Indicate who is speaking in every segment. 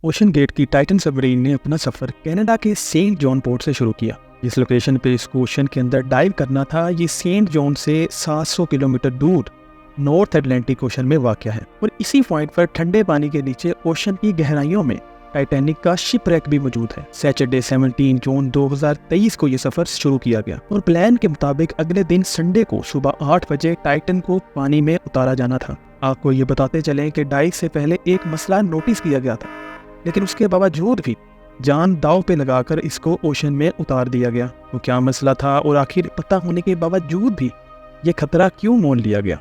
Speaker 1: Ocean gate की Titan submarine ने अपना सफर कनाडा के सेंट जॉन पोर्ट से शुरू किया। जिस लोकेशन पे इसको ओशन के अंदर डाइव करना था, ये सेंट जॉन से 700 किलोमीटर दूर नॉर्थ अटलांटिक ओशन में वाक़ है और इसी पॉइंट पर ठंडे पानी के नीचे ओशन की गहराइयों में टाइटैनिक का शिपरेक भी मौजूद है। सैटरडे 17 जून 2023 को यह सफर शुरू किया गया और प्लान के मुताबिक अगले दिन संडे को सुबह 8 बजे टाइटन को पानी में उतारा जाना था। आपको ये बताते चलें कि डाइव से पहले एक मसला नोटिस किया गया था, लेकिन उसके बावजूद भी जान दांव पे लगाकर इसको ओशन में उतार दिया गया। वो क्या मसला था और आखिर पता होने के बावजूद भी ये खतरा क्यों मोल लिया गया?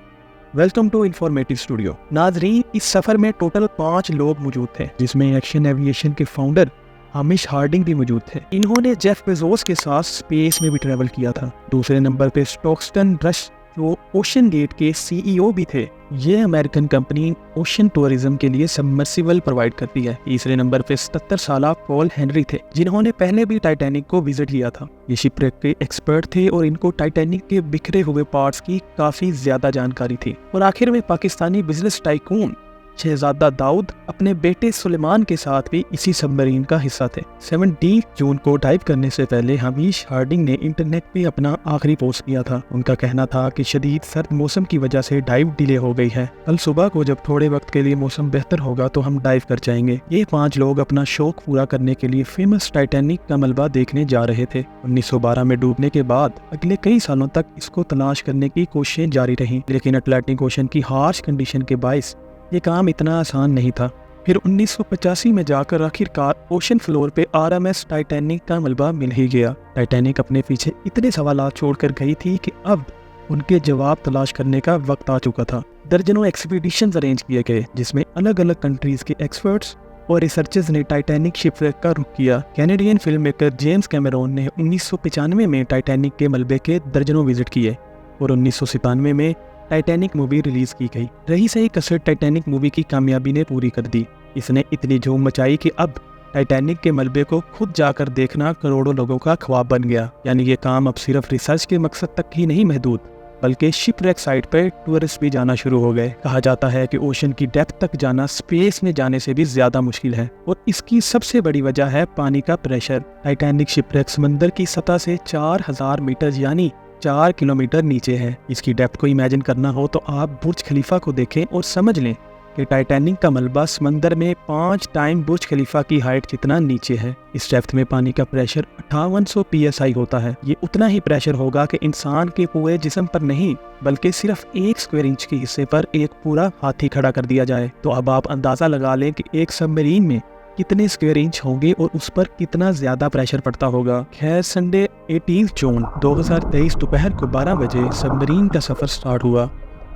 Speaker 1: Welcome to informative studio. नाजरीन, इस सफर में टोटल 5 लोग मौजूद थे, जिसमें एक्शन एविएशन के फाउंडर हामिश हार्डिंग भी मौजूद थे। इन्होंने जेफ बेजोस के साथ स्पेस में भी ट्रेवल किया था। दूसरे नंबर पे स्टॉक्सटन रश, जो ओशन गेट के सीईओ भी थे। ये अमेरिकन कंपनी ओशन टूरिज्म के लिए सबमर्सिबल प्रोवाइड करती है। तीसरे नंबर पे 77 साल पॉल हेनरी थे, जिन्होंने पहले भी टाइटैनिक को विजिट किया था। ये शिपरेक के एक्सपर्ट थे और इनको टाइटैनिक के बिखरे हुए पार्ट्स की काफी ज्यादा जानकारी थी। और आखिर में पाकिस्तानी बिजनेस टाइकून शहजादा दाऊद अपने बेटे सुलेमान के साथ भी इसी सबमरीन का हिस्सा थे। 17 जून को डाइव करने से पहले हामिश हार्डिंग ने इंटरनेट पे अपना आखिरी पोस्ट किया था। उनका कहना था कि शदीद सर्द मौसम की वजह से डाइव डिले हो गई है। कल सुबह को जब थोड़े वक्त के लिए मौसम बेहतर होगा तो हम डाइव कर जाएंगे। ये 5 लोग अपना शौक पूरा करने के लिए फेमस टाइटैनिक का मलबा देखने जा रहे थे। 1912 में डूबने के बाद अगले कई सालों तक इसको तलाश करने की कोशिशें जारी रही, लेकिन अटलांटिक ओशन की हार्श कंडीशन के बायस ये काम इतना आसान नहीं था। फिर 1985 में जाकर आखिरकार ओशन फ्लोर पे आरएमएस टाइटैनिक का मलबा मिल ही गया। टाइटैनिक अपने पीछे इतने सवालात छोड़कर गई थी कि अब उनके जवाब तलाश करने का वक्त आ चुका था। दर्जनों एक्सपीडिशंस अरेंज किए गए, जिसमें अलग अलग कंट्रीज के एक्सपर्ट्स और रिसर्चर्स ने टाइटैनिक शिपरेक का रुख किया। Canadian film maker James Cameron ने 1995 में टाइटैनिक के मलबे के दर्जनों विजिट किए और 1997 में टाइटैनिक मूवी रिलीज की गई। रही सही कसर टाइटैनिक मूवी की कामयाबी ने पूरी कर दी। इसने इतनी धूम मचाई कि अब टाइटैनिक के मलबे को खुद जाकर देखना करोड़ों लोगों का ख्वाब बन गया। यानी ये काम अब सिर्फ रिसर्च के मकसद तक ही नहीं महदूद, बल्कि शिपरेक साइट पर टूरिस्ट भी जाना शुरू हो गए। कहा जाता है कि ओशन की डेप्थ तक जाना स्पेस में जाने से भी ज्यादा मुश्किल है और इसकी सबसे बड़ी वजह है पानी का प्रेशर। टाइटैनिक शिपरेक समंदर की सतह से 4000 मीटर यानी 4 किलोमीटर नीचे है। इसकी डेप्थ को इमेजिन करना हो तो आप बुर्ज खलीफा को देखें और समझ लें कि टाइटैनिक का मलबा समंदर में 5 टाइम बुर्ज खलीफा की हाइट जितना नीचे है। इस डेप्थ में पानी का प्रेशर 5800 psi होता है। ये उतना ही प्रेशर होगा कि इंसान के पूरे जिस्म पर नहीं, बल्कि सिर्फ 1 स्क्वायर इंच के हिस्से पर एक पूरा हाथी खड़ा कर दिया जाए। तो अब आप अंदाजा लगा लें कि एक सबमरीन में कितने स्क्वायर इंच होंगे और उस पर कितना ज्यादा प्रेशर पड़ता होगा। खैर, संडे 18 जून 2023 दोपहर को 12 बजे सबमरीन का सफर स्टार्ट हुआ।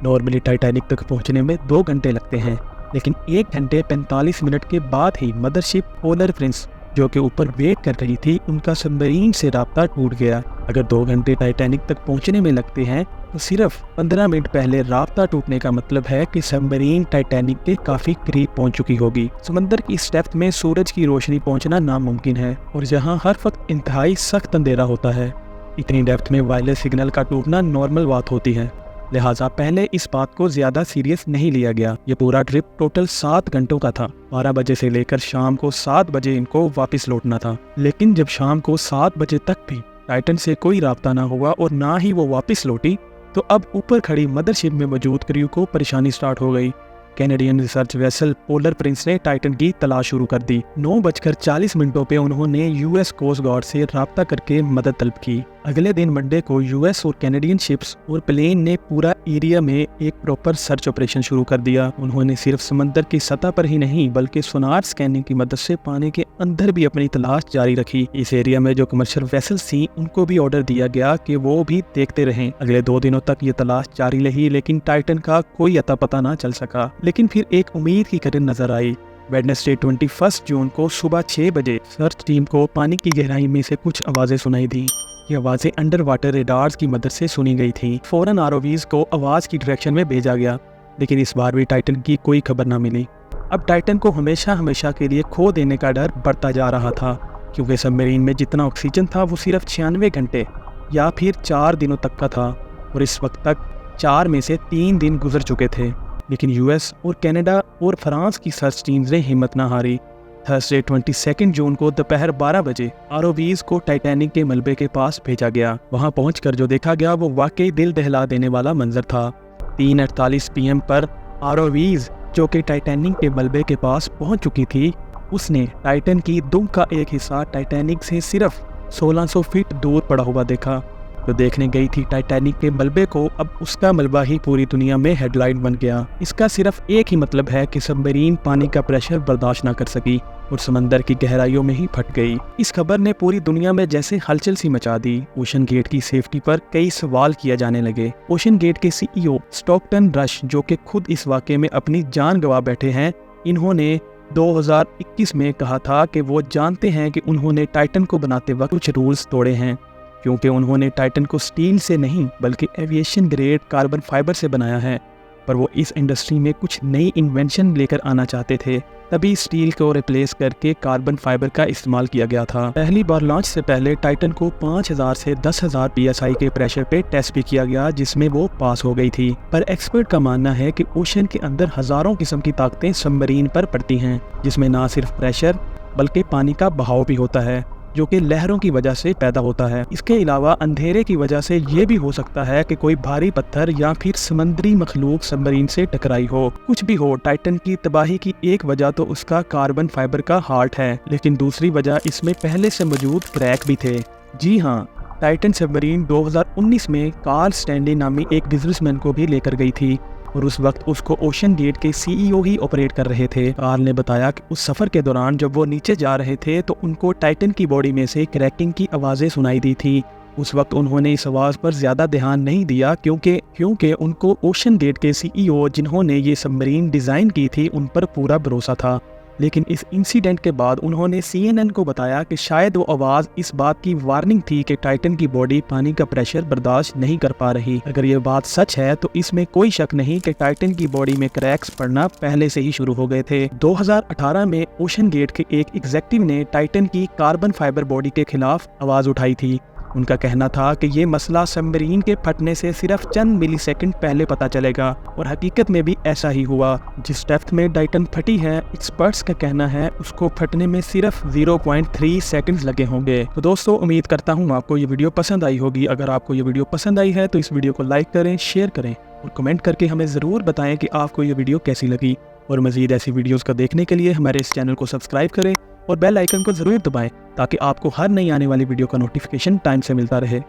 Speaker 1: नॉर्मली टाइटैनिक तक पहुंचने में 2 घंटे लगते हैं, लेकिन 1 घंटे 45 मिनट के बाद ही मदरशिप पोलर प्रिंस, जो कि ऊपर वेट कर रही थी, उनका सबमरीन से राब्ता टूट गया। अगर 2 घंटे टाइटैनिक तक पहुंचने में लगते हैं तो सिर्फ 15 मिनट पहले राब्ता टूटने का मतलब है कि सबमरीन टाइटैनिक के काफी करीब पहुंच चुकी होगी। समंदर की इस डेप्थ में सूरज की रोशनी पहुंचना नामुमकिन है और जहां हर वक्त इंतहाई सख्त अंधेरा होता है, इतनी डेप्थ में वायरलेस सिग्नल का टूटना नॉर्मल बात होती है। लिहाजा पहले इस बात को ज्यादा सीरियस नहीं लिया गया। ये पूरा ट्रिप टोटल 7 घंटों का था। 12 बजे से लेकर शाम को 7 बजे इनको वापस लौटना था, लेकिन जब शाम को 7 बजे तक भी टाइटन से कोई राब्ता ना हुआ और ना ही वो वापस लौटी, तो अब ऊपर खड़ी मदरशिप में मौजूद क्रू को परेशानी स्टार्ट हो गई। Canadian research vessel polar Prince ने टाइटन की तलाश शुरू कर दी। 9:40 पे उन्होंने यूएस कोस्ट गार्ड से राब्ता करके मदद तलब की। अगले दिन मंडे को यूएस और कैनेडियन शिप्स और प्लेन ने पूरा एरिया में एक प्रॉपर सर्च ऑपरेशन शुरू कर दिया। उन्होंने सिर्फ समंदर की सतह पर ही नहीं, बल्कि सोनार स्कैनिंग की मदद से पानी के अंदर भी अपनी तलाश जारी रखी। इस एरिया में जो कमर्शियल वेसल्स थी, उनको भी ऑर्डर दिया गया कि वो भी देखते रहें। अगले 2 दिनों तक ये तलाश जारी रही, लेकिन टाइटन का कोई अता पता ना चल सका। लेकिन फिर एक उम्मीद की किरण नजर आई। वेडनेसडे 21 जून को सुबह 6 बजे सर्च टीम को पानी की गहराई में से कुछ आवाजें सुनाई दी। ये आवाजें अंडर वाटर रेडार्स की मदद से सुनी गई थी। फौरन आरओवीज को आवाज की डायरेक्शन में भेजा गया, लेकिन इस बार भी टाइटन की कोई खबर न मिली। अब टाइटन को हमेशा के लिए खो देने का डर बढ़ता जा रहा था, क्योंकि सबमरीन में जितना ऑक्सीजन था वो सिर्फ 96 घंटे या फिर 4 दिनों तक का था और इस वक्त तक 4 में से 3 दिन गुजर चुके थे। लेकिन यूएस और कनाडा और फ्रांस की सर्च टीम्स ने हिम्मत न हारी थर्सडे 22 जून को दोपहर 12 बजे आरओवीज को टाइटैनिक के मलबे के पास भेजा गया। वहां पहुंचकर जो देखा गया वो वाकई दिल दहला देने वाला मंजर था। 3:48 PM पर आरओवीज जो कि टाइटैनिक के मलबे के पास पहुंच चुकी थी, उसने टाइटन की दुम का एक हिस्सा टाइटैनिक से सिर्फ 1600 फीट दूर पड़ा हुआ देखा। जो देखने गई थी टाइटैनिक के मलबे को, अब उसका मलबा ही पूरी दुनिया में हेडलाइन बन गया। इसका सिर्फ एक ही मतलब है कि सबमरीन पानी का प्रेशर बर्दाश्त न कर सकी और समंदर की गहराइयों में ही फट गई। इस खबर ने पूरी दुनिया में जैसे हलचल सी मचा दी। ओशन गेट की सेफ्टी पर कई सवाल किए जाने लगे। ओशन गेट के CEO स्टॉकटन रश, जो कि खुद इस वाक़े में अपनी जान गंवा बैठे हैं, इन्होंने 2021 में कहा था कि वो जानते हैं कि उन्होंने टाइटन को बनाते वक्त कुछ रूल्स तोड़े हैं, क्योंकि उन्होंने टाइटन को स्टील से नहीं बल्कि एविएशन ग्रेड कार्बन फाइबर से बनाया है। पर वो इस इंडस्ट्री में कुछ नई इन्वेंशन लेकर आना चाहते थे, तभी स्टील को रिप्लेस करके कार्बन फाइबर का इस्तेमाल किया गया था। पहली बार लॉन्च से पहले टाइटन को 5000 से 10,000 PSI के प्रेशर पे टेस्ट भी किया गया, जिसमें वो पास हो गई थी। पर एक्सपर्ट का मानना है कि ओशन के अंदर हजारों किस्म की ताकतें सबमरीन पर पड़ती हैं, जिसमें ना सिर्फ प्रेशर बल्कि पानी का बहाव भी होता है, जो कि लहरों की वजह से पैदा होता है। इसके अलावा अंधेरे की वजह से ये भी हो सकता है कि कोई भारी पत्थर या फिर समुद्री मखलूक सबमरीन से टकराई हो। कुछ भी हो, टाइटन की तबाही की एक वजह तो उसका कार्बन फाइबर का हार्ट है, लेकिन दूसरी वजह इसमें पहले से मौजूद क्रैक भी थे। जी हाँ, टाइटन सबमरीन 2019 में कार्ल स्टैनली नामी एक बिजनेसमैन को भी लेकर गई थी और उस वक्त उसको ओशन गेट के CEO ही ऑपरेट कर रहे थे। कार्ल ने बताया कि उस सफर के दौरान जब वो नीचे जा रहे थे तो उनको टाइटन की बॉडी में से क्रैकिंग की आवाज़ें सुनाई दी थी। उस वक्त उन्होंने इस आवाज़ पर ज़्यादा ध्यान नहीं दिया, क्योंकि उनको ओशन गेट के CEO जिन्होंने ये सबमरीन डिज़ाइन की थी उन पर पूरा भरोसा था। लेकिन इस इंसिडेंट के बाद उन्होंने CNN को बताया कि शायद वो आवाज़ इस बात की वार्निंग थी कि टाइटन की बॉडी पानी का प्रेशर बर्दाश्त नहीं कर पा रही। अगर ये बात सच है तो इसमें कोई शक नहीं कि टाइटन की बॉडी में क्रैक्स पड़ना पहले से ही शुरू हो गए थे। 2018 में ओशन गेट के एक एग्जेक्टिव ने टाइटन की कार्बन फाइबर बॉडी के खिलाफ आवाज़ उठाई थी। उनका कहना था कि ये मसला सबमरीन के फटने से सिर्फ चंद मिलीसेकंड पहले पता चलेगा, और हकीकत में भी ऐसा ही हुआ। जिस डेप्थ में टाइटन फटी है, एक्सपर्ट्स का कहना है उसको फटने में सिर्फ 0.3 सेकंड्स लगे होंगे। तो दोस्तों, उम्मीद करता हूँ आपको ये वीडियो पसंद आई होगी। अगर आपको ये वीडियो पसंद आई है तो इस वीडियो को लाइक करें, शेयर करें और कमेंट करके हमें ज़रूर बताएं कि आपको ये वीडियो कैसी लगी। और मज़ीद ऐसी वीडियोज़ को देखने के लिए हमारे इस चैनल को सब्सक्राइब करें और बेल आइकन को ज़रूर दबाएं, ताकि आपको हर नई आने वाली वीडियो का नोटिफिकेशन टाइम से मिलता रहे।